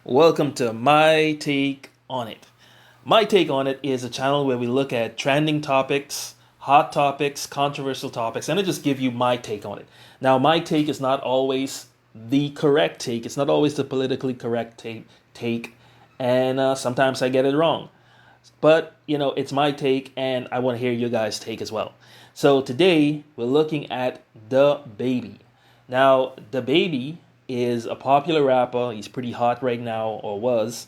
Welcome to My Take on It. My Take on It is a channel where we look at trending topics, hot topics, controversial topics, and I just give you my take on it. Now, my take is not always the correct take, it's not always the politically correct take, and sometimes I get it wrong. But, it's my take, and I want to hear your guys' take as well. So today, we're looking at DaBaby. Now, DaBaby is a popular rapper. He's pretty hot right now, or was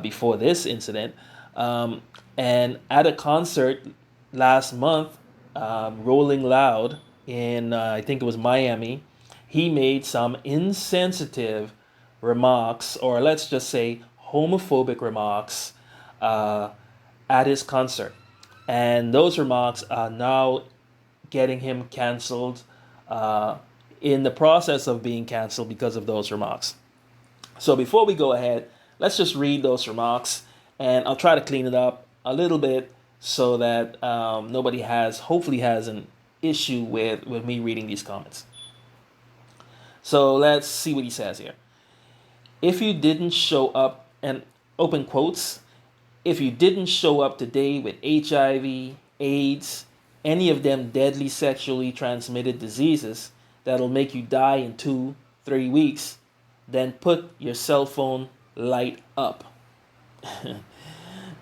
before this incident. And at a concert last month, Rolling Loud in, I think it was Miami, he made some insensitive remarks, or let's just say homophobic remarks, uh, at his concert. And those remarks are now getting him canceled, uh, in the process of being canceled because of those remarks. So before we go ahead, let's just read those remarks, and I'll try to clean it up a little bit so that nobody hopefully has an issue with me reading these comments. So let's see what he says here. If you didn't show up, and open quotes, if you didn't show up today with HIV, AIDS, any of them deadly sexually transmitted diseases that'll make you die in 2-3 weeks, then put your cell phone light up.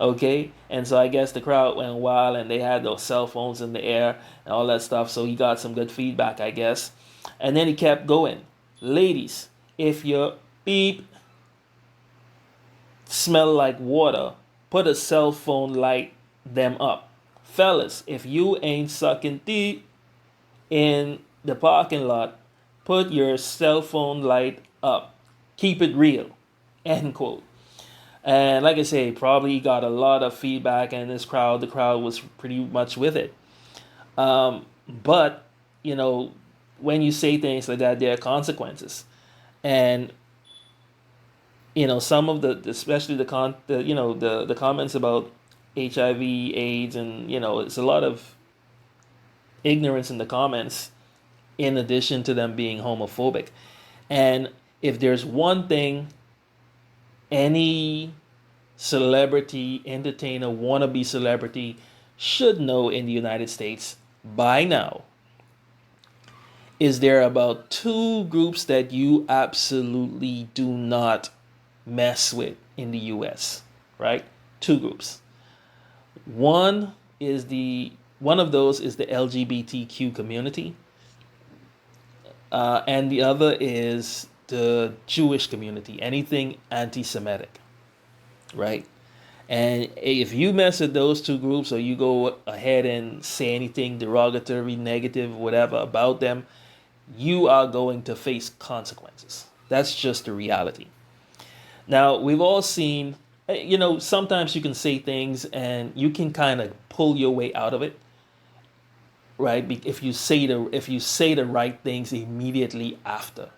Okay? And so I guess the crowd went wild and they had those cell phones in the air and all that stuff. So he got some good feedback, I guess. And then he kept going. Ladies, if your beep smell like water, put a cell phone light them up. Fellas, if you ain't sucking teeth in the parking lot, put your cell phone light up. Keep it real. End quote. And like I say, probably got a lot of feedback, and the crowd was pretty much with it. But when you say things like that, there are consequences, and some of the, especially the comments about HIV, AIDS, and it's a lot of ignorance in the comments, in addition to them being homophobic. And if there's one thing any celebrity, entertainer, wannabe celebrity should know in the United States by now, is there about two groups that you absolutely do not mess with in the US, right? Two groups. One of those is the LGBTQ community, and the other is the Jewish community, anything anti-Semitic, right? And if you mess with those two groups, or you go ahead and say anything derogatory, negative, whatever about them, you are going to face consequences. That's just the reality. Now, we've all seen, sometimes you can say things and you can kind of pull your way out of it, right? If you say the right things immediately after.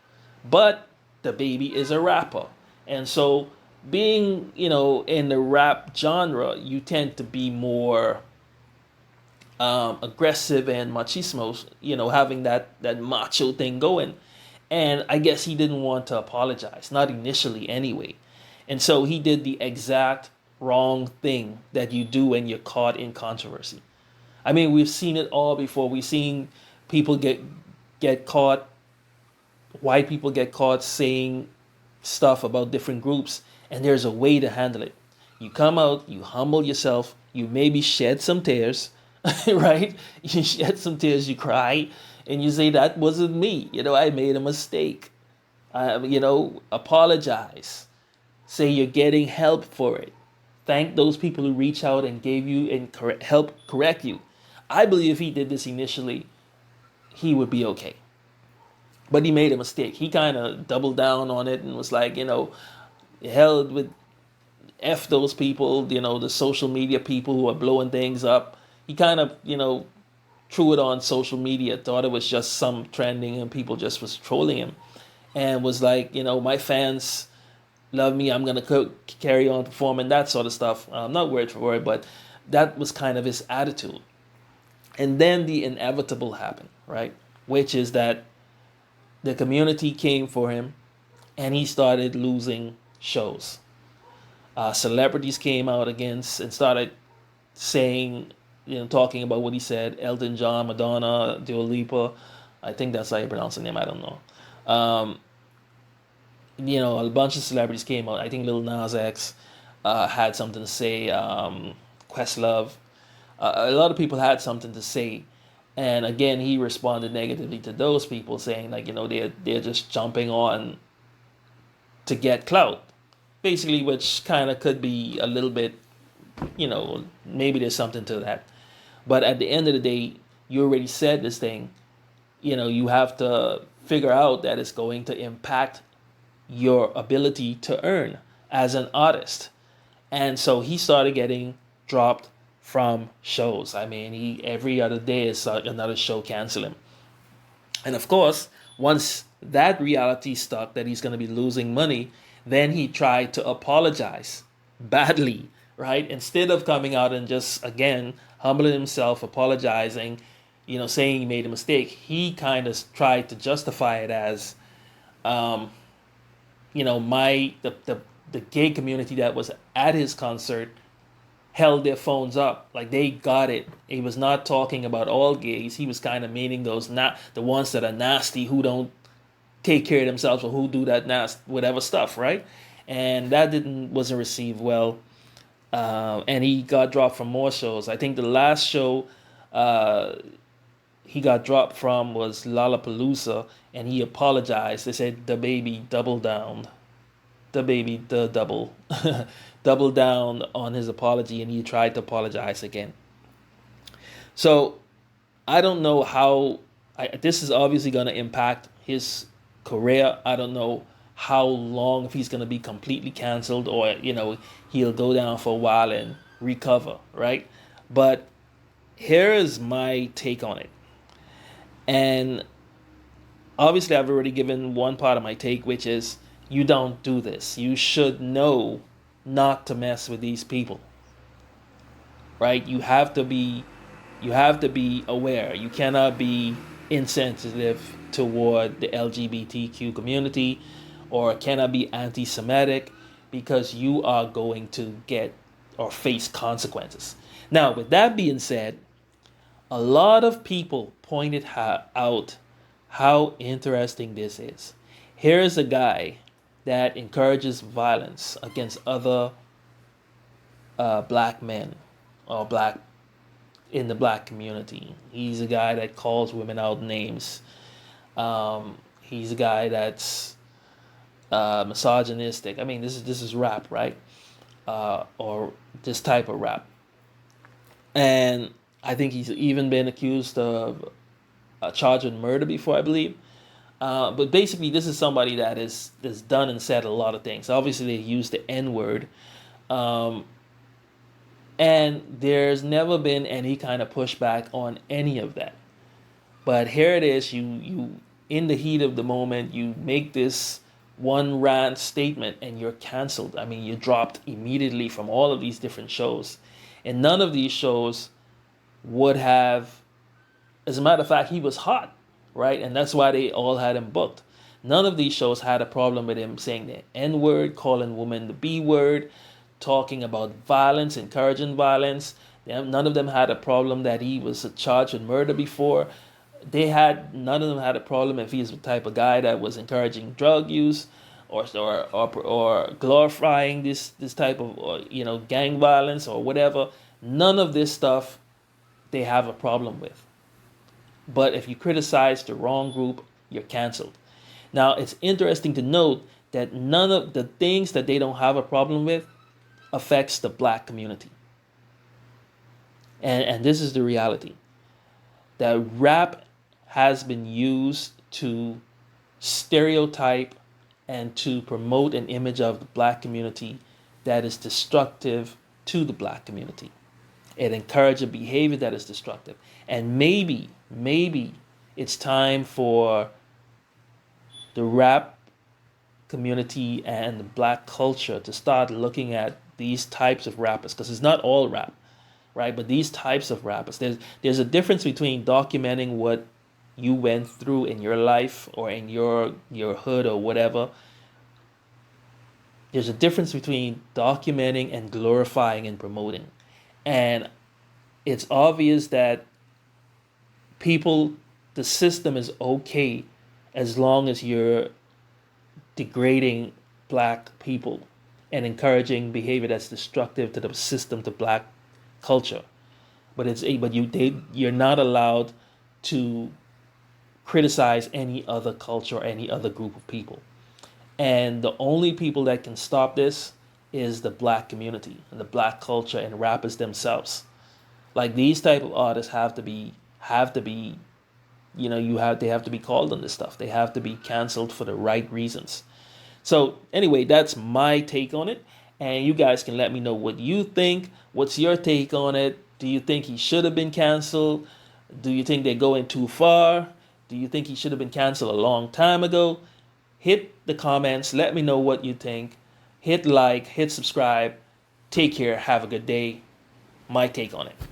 But DaBaby is a rapper, and so being in the rap genre, you tend to be more aggressive and machismo, having that macho thing going. And I guess he didn't want to apologize, not initially anyway. And so he did the exact wrong thing that you do when you're caught in controversy. I mean, we've seen it all before. We've seen people get caught, white people get caught saying stuff about different groups, and there's a way to handle it. You come out, you humble yourself, you maybe shed some tears, right? You shed some tears, you cry, and you say, that wasn't me. I made a mistake. Apologize. Say you're getting help for it. Thank those people who reach out and gave you and help correct you. I believe if he did this initially, he would be okay. But he made a mistake. He kind of doubled down on it and was like, held with F those people, the social media people who are blowing things up. He kind of, threw it on social media, thought it was just some trending and people just was trolling him, and was like, my fans love me, I'm going to carry on performing, that sort of stuff. Not word for word, but that was kind of his attitude. And then the inevitable happened, right? Which is that the community came for him, and he started losing shows. Celebrities came out against and started saying, talking about what he said. Elton John, Madonna, Dua Lipa. I think that's how you pronounce the name. I don't know. Um, a bunch of celebrities came out. I think Lil Nas X had something to say. Questlove. A lot of people had something to say. And again, he responded negatively to those people, saying like, they're just jumping on to get clout, basically, which kind of could be a little bit, maybe there's something to that. But at the end of the day, you already said this thing. You have to figure out that it's going to impact your ability to earn as an artist. And so he started getting dropped from shows. I mean, he every other day is another show cancel him. And of course, once that reality stuck that he's going to be losing money, then he tried to apologize badly, right? Instead of coming out and just, again, humbling himself, apologizing, saying he made a mistake, he kind of tried to justify it as, the gay community that was at his concert held their phones up, like they got it. He was not talking about all gays. He was kind of meaning those, not the ones that are nasty, who don't take care of themselves, or who do that nasty whatever stuff, right? And that wasn't received well, and he got dropped from more shows. I think the last show he got dropped from was Lollapalooza, and he apologized. They said DaBaby doubled down. DaBaby the double doubled down on his apology, and he tried to apologize again. So I don't know how this is obviously going to impact his career. I don't know how long, if he's going to be completely canceled, or he'll go down for a while and recover, right? But here is my take on it. And obviously I've already given one part of my take, which is you don't do this. You should know not to mess with these people, right? You have to be aware. You cannot be insensitive toward the LGBTQ community, or cannot be anti-Semitic, because you are going to get or face consequences. Now, with that being said, a lot of people pointed out how interesting this is. Here's a guy that encourages violence against other black men, or black in the black community. He's a guy that calls women out names. He's a guy that's misogynistic. I mean, this is rap, right? Or this type of rap. And I think he's even been accused of a charge of murder before, I believe. But basically, this is somebody that has done and said a lot of things. Obviously, they use the N-word. And there's never been any kind of pushback on any of that. But here it is, you in the heat of the moment, you make this one rant statement and you're canceled. I mean, you're dropped immediately from all of these different shows. And none of these shows would have, as a matter of fact, he was hot, right? And that's why they all had him booked. None of these shows had a problem with him saying the N-word, calling women the B-word, talking about violence, encouraging violence. None of them had a problem that he was charged with murder before. None of them had a problem if he's the type of guy that was encouraging drug use, or glorifying this type of gang violence or whatever. None of this stuff they have a problem with. But if you criticize the wrong group, you're canceled. Now, it's interesting to note that none of the things that they don't have a problem with affects the black community. And this is the reality. That rap has been used to stereotype and to promote an image of the black community that is destructive to the black community. It encourages a behavior that is destructive. And maybe it's time for the rap community and the black culture to start looking at these types of rappers, because it's not all rap, right? But these types of rappers, there's a difference between documenting what you went through in your life or in your hood or whatever, There's a difference between documenting and glorifying and promoting. And it's obvious that people, the system is okay as long as you're degrading black people and encouraging behavior that's destructive to the system, to black culture. You're not allowed to criticize any other culture or any other group of people. And the only people that can stop this is the black community and the black culture and rappers themselves. Like these type of artists have to be they have to be called on this stuff. They have to be canceled for the right reasons. So anyway, that's my take on it. And you guys can let me know what you think. What's your take on it? Do you think he should have been canceled? Do you think they're going too far? Do you think he should have been canceled a long time ago? Hit the comments. Let me know what you think. Hit like, hit subscribe. Take care. Have a good day. My take on it.